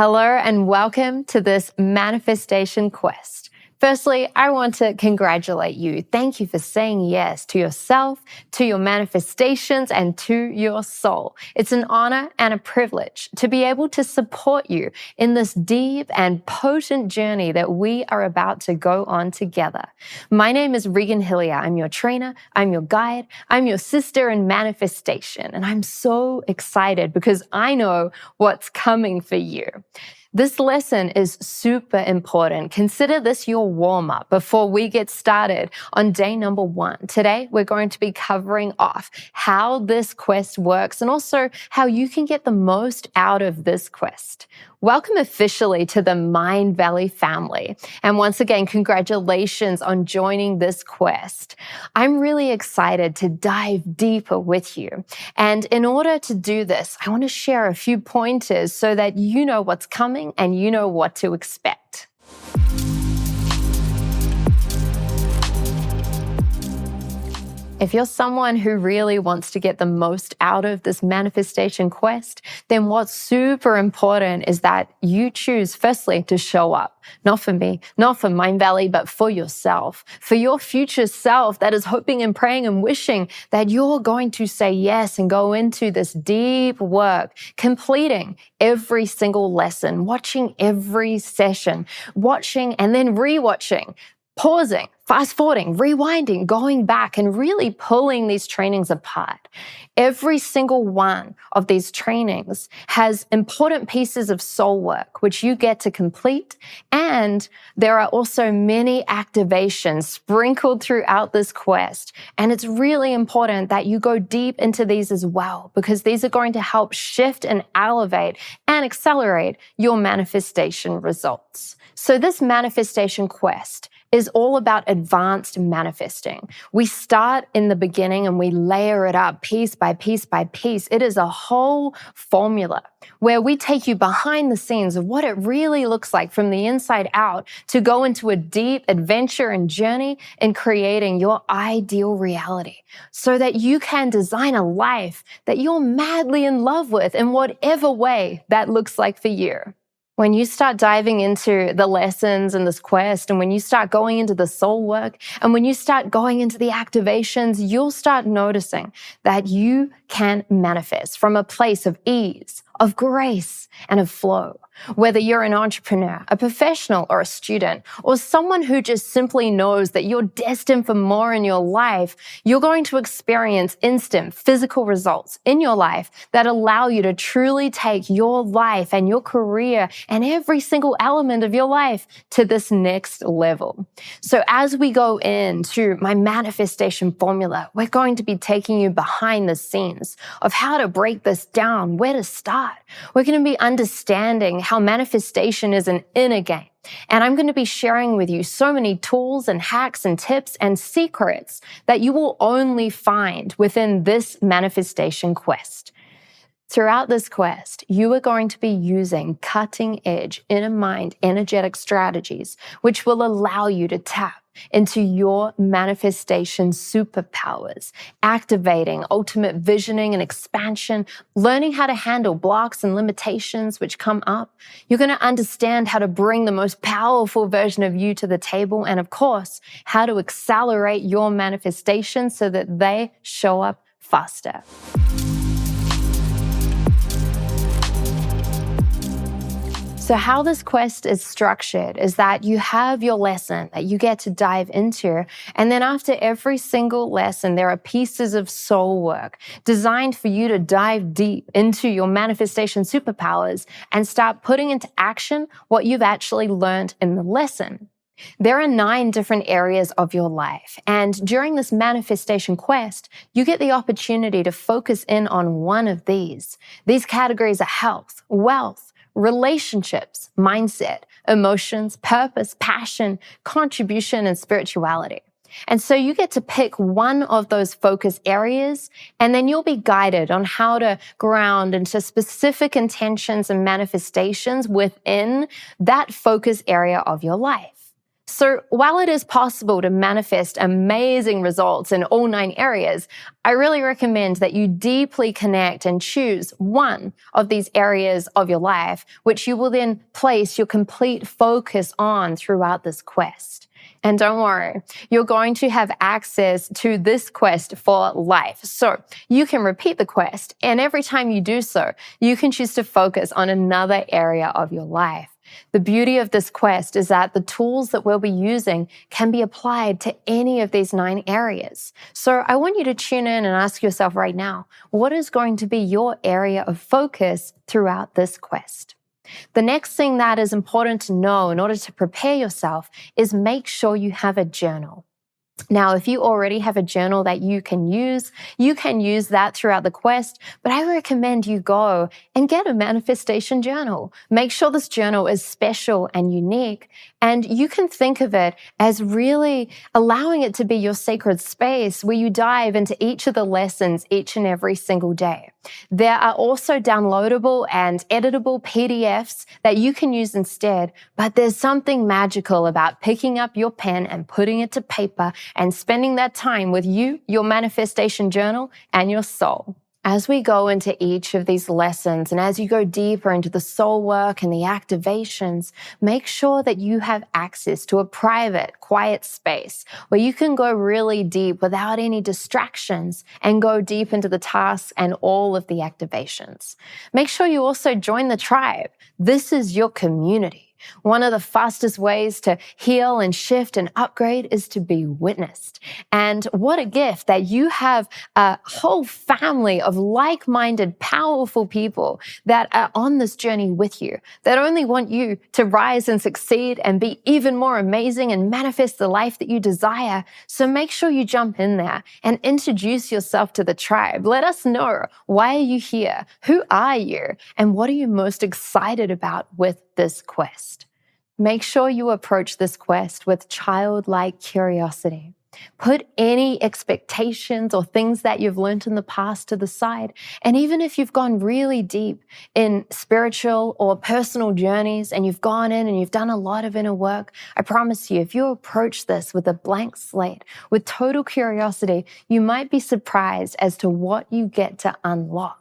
Hello and welcome to this manifestation quest. Firstly, I want to congratulate you. Thank you for saying yes to yourself, to your manifestations, and to your soul. It's an honor and a privilege to be able to support you in this deep and potent journey that we are about to go on together. My name is Regan Hillier. I'm your trainer, I'm your guide, I'm your sister in manifestation, and I'm so excited because I know what's coming for you. This lesson is super important. Consider this your warm-up before we get started on day number 1. Today, we're going to be covering off how this quest works and also how you can get the most out of this quest. Welcome officially to the Mindvalley family. And once again, congratulations on joining this quest. I'm really excited to dive deeper with you. And in order to do this, I want to share a few pointers so that you know what's coming and you know what to expect. If you're someone who really wants to get the most out of this manifestation quest, then what's super important is that you choose, firstly, to show up. Not for me, not for Mindvalley, but for yourself, for your future self that is hoping and praying and wishing that you're going to say yes and go into this deep work, completing every single lesson, watching every session, watching and then rewatching, pausing, fast-forwarding, rewinding, going back and really pulling these trainings apart. Every single one of these trainings has important pieces of soul work, which you get to complete. And there are also many activations sprinkled throughout this quest. And it's really important that you go deep into these as well, because these are going to help shift and elevate and accelerate your manifestation results. So this manifestation quest is all about advanced manifesting. We start in the beginning and we layer it up piece by piece by piece. It is a whole formula where we take you behind the scenes of what it really looks like from the inside out to go into a deep adventure and journey in creating your ideal reality so that you can design a life that you're madly in love with in whatever way that looks like for you. When you start diving into the lessons and this quest, and when you start going into the soul work, and when you start going into the activations, you'll start noticing that you can manifest from a place of ease, of grace, and of flow. Whether you're an entrepreneur, a professional, or a student, or someone who just simply knows that you're destined for more in your life, you're going to experience instant physical results in your life that allow you to truly take your life and your career and every single element of your life to this next level. So as we go into my manifestation formula, we're going to be taking you behind the scenes of how to break this down, where to start. We're going to be understanding how manifestation is an inner game. And I'm going to be sharing with you so many tools and hacks and tips and secrets that you will only find within this manifestation quest. Throughout this quest, you are going to be using cutting-edge inner mind energetic strategies, which will allow you to tap into your manifestation superpowers, activating ultimate visioning and expansion, learning how to handle blocks and limitations which come up. You're going to understand how to bring the most powerful version of you to the table, and of course, how to accelerate your manifestations so that they show up faster. So how this quest is structured is that you have your lesson that you get to dive into, and then after every single lesson, there are pieces of soul work designed for you to dive deep into your manifestation superpowers and start putting into action what you've actually learned in the lesson. There are 9 different areas of your life, and during this manifestation quest, you get the opportunity to focus in on one of these. These categories are health, wealth, relationships, mindset, emotions, purpose, passion, contribution, and spirituality. And so you get to pick one of those focus areas, and then you'll be guided on how to ground into specific intentions and manifestations within that focus area of your life. So while it is possible to manifest amazing results in all 9 areas, I really recommend that you deeply connect and choose one of these areas of your life, which you will then place your complete focus on throughout this quest. And don't worry, you're going to have access to this quest for life. So you can repeat the quest, and every time you do so, you can choose to focus on another area of your life. The beauty of this quest is that the tools that we'll be using can be applied to any of these 9 areas. So I want you to tune in and ask yourself right now, what is going to be your area of focus throughout this quest? The next thing that is important to know in order to prepare yourself is make sure you have a journal. Now, if you already have a journal that you can use that throughout the quest, but I recommend you go and get a manifestation journal. Make sure this journal is special and unique, and you can think of it as really allowing it to be your sacred space where you dive into each of the lessons each and every single day. There are also downloadable and editable PDFs that you can use instead, but there's something magical about picking up your pen and putting it to paper and spending that time with you, your manifestation journal, and your soul. As we go into each of these lessons and as you go deeper into the soul work and the activations, make sure that you have access to a private, quiet space where you can go really deep without any distractions and go deep into the tasks and all of the activations. Make sure you also join the tribe. This is your community. One of the fastest ways to heal and shift and upgrade is to be witnessed. And what a gift that you have a whole family of like-minded, powerful people that are on this journey with you, that only want you to rise and succeed and be even more amazing and manifest the life that you desire. So make sure you jump in there and introduce yourself to the tribe. Let us know, why are you here? Who are you? And what are you most excited about with this quest? Make sure you approach this quest with childlike curiosity. Put any expectations or things that you've learned in the past to the side. And even if you've gone really deep in spiritual or personal journeys and you've gone in and you've done a lot of inner work, I promise you, if you approach this with a blank slate, with total curiosity, you might be surprised as to what you get to unlock.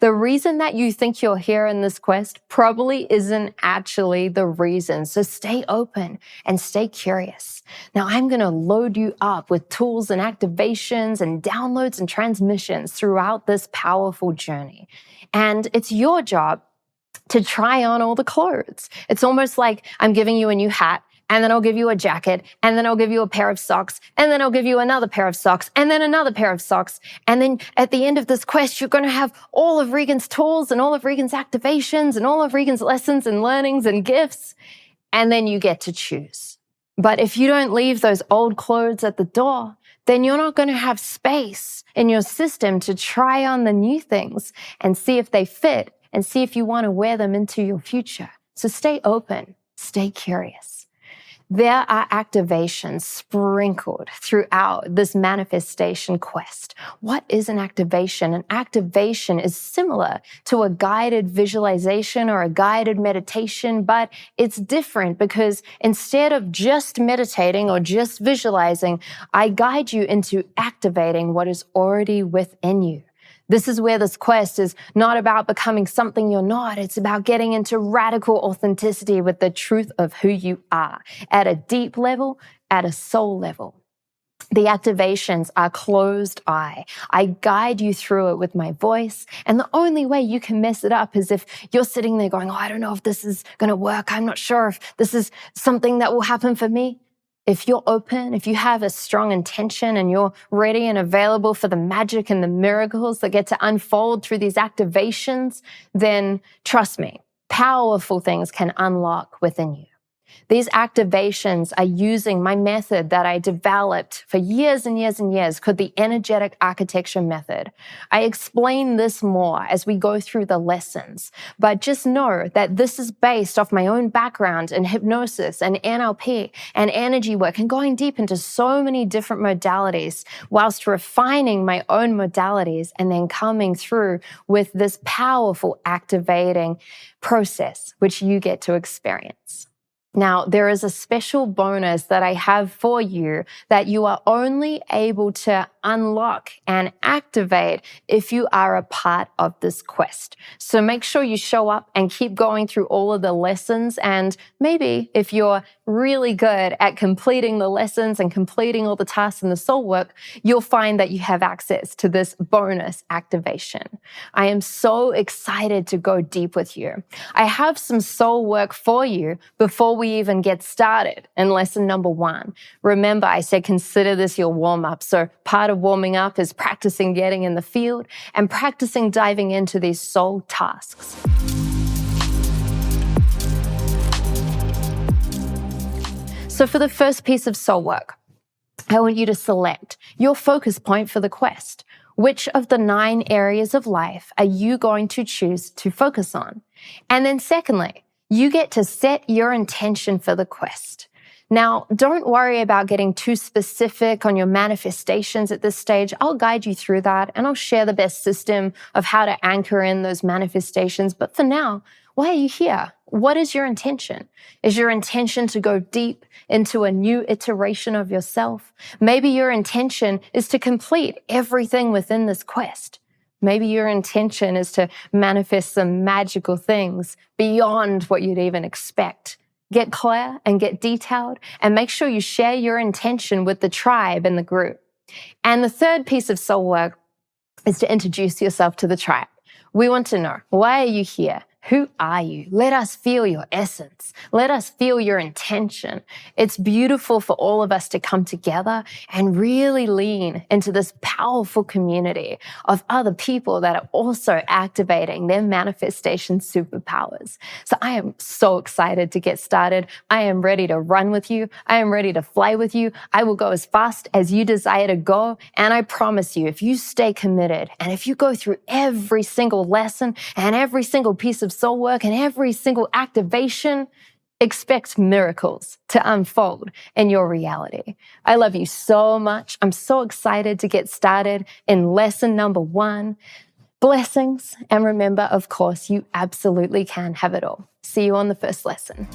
The reason that you think you're here in this quest probably isn't actually the reason. So stay open and stay curious. Now, I'm going to load you up with tools and activations and downloads and transmissions throughout this powerful journey. And it's your job to try on all the clothes. It's almost like I'm giving you a new hat, and then I'll give you a jacket, and then I'll give you a pair of socks, and then I'll give you another pair of socks, and then another pair of socks. And then at the end of this quest, you're going to have all of Regan's tools and all of Regan's activations and all of Regan's lessons and learnings and gifts. And then you get to choose. But if you don't leave those old clothes at the door, then you're not going to have space in your system to try on the new things and see if they fit and see if you want to wear them into your future. So stay open, stay curious. There are activations sprinkled throughout this manifestation quest. What is an activation? An activation is similar to a guided visualization or a guided meditation, but it's different because instead of just meditating or just visualizing, I guide you into activating what is already within you. This is where this quest is not about becoming something you're not. It's about getting into radical authenticity with the truth of who you are at a deep level, at a soul level. The activations are closed eye. I guide you through it with my voice. And the only way you can mess it up is if you're sitting there going, I don't know if this is going to work. I'm not sure if this is something that will happen for me. If you're open, if you have a strong intention and you're ready and available for the magic and the miracles that get to unfold through these activations, then trust me, powerful things can unlock within you. These activations are using my method that I developed for years and years and years called the energetic architecture method. I explain this more as we go through the lessons, but just know that this is based off my own background in hypnosis and NLP and energy work and going deep into so many different modalities whilst refining my own modalities and then coming through with this powerful activating process which you get to experience. Now, there is a special bonus that I have for you that you are only able to unlock and activate if you are a part of this quest. So make sure you show up and keep going through all of the lessons. And maybe if you're really good at completing the lessons and completing all the tasks in the soul work, you'll find that you have access to this bonus activation. I am so excited to go deep with you. I have some soul work for you before we even get started in lesson number 1. Remember, I said consider this your warm-up. So part of warming up is practicing getting in the field and practicing diving into these soul tasks. So for the first piece of soul work, I want you to select your focus point for the quest. Which of the 9 areas of life are you going to choose to focus on? And then secondly, you get to set your intention for the quest. Now, don't worry about getting too specific on your manifestations at this stage. I'll guide you through that, and I'll share the best system of how to anchor in those manifestations. But for now, why are you here? What is your intention? Is your intention to go deep into a new iteration of yourself? Maybe your intention is to complete everything within this quest. Maybe your intention is to manifest some magical things beyond what you'd even expect. Get clear and get detailed, and make sure you share your intention with the tribe and the group. And the third piece of soul work is to introduce yourself to the tribe. We want to know, why are you here? Who are you? Let us feel your essence. Let us feel your intention. It's beautiful for all of us to come together and really lean into this powerful community of other people that are also activating their manifestation superpowers. So I am so excited to get started. I am ready to run with you. I am ready to fly with you. I will go as fast as you desire to go. And I promise you, if you stay committed and if you go through every single lesson and every single piece of soul work and every single activation, expect miracles to unfold in your reality. I love you so much. I'm so excited to get started in lesson number 1. Blessings. And remember, of course, you absolutely can have it all. See you on the first lesson.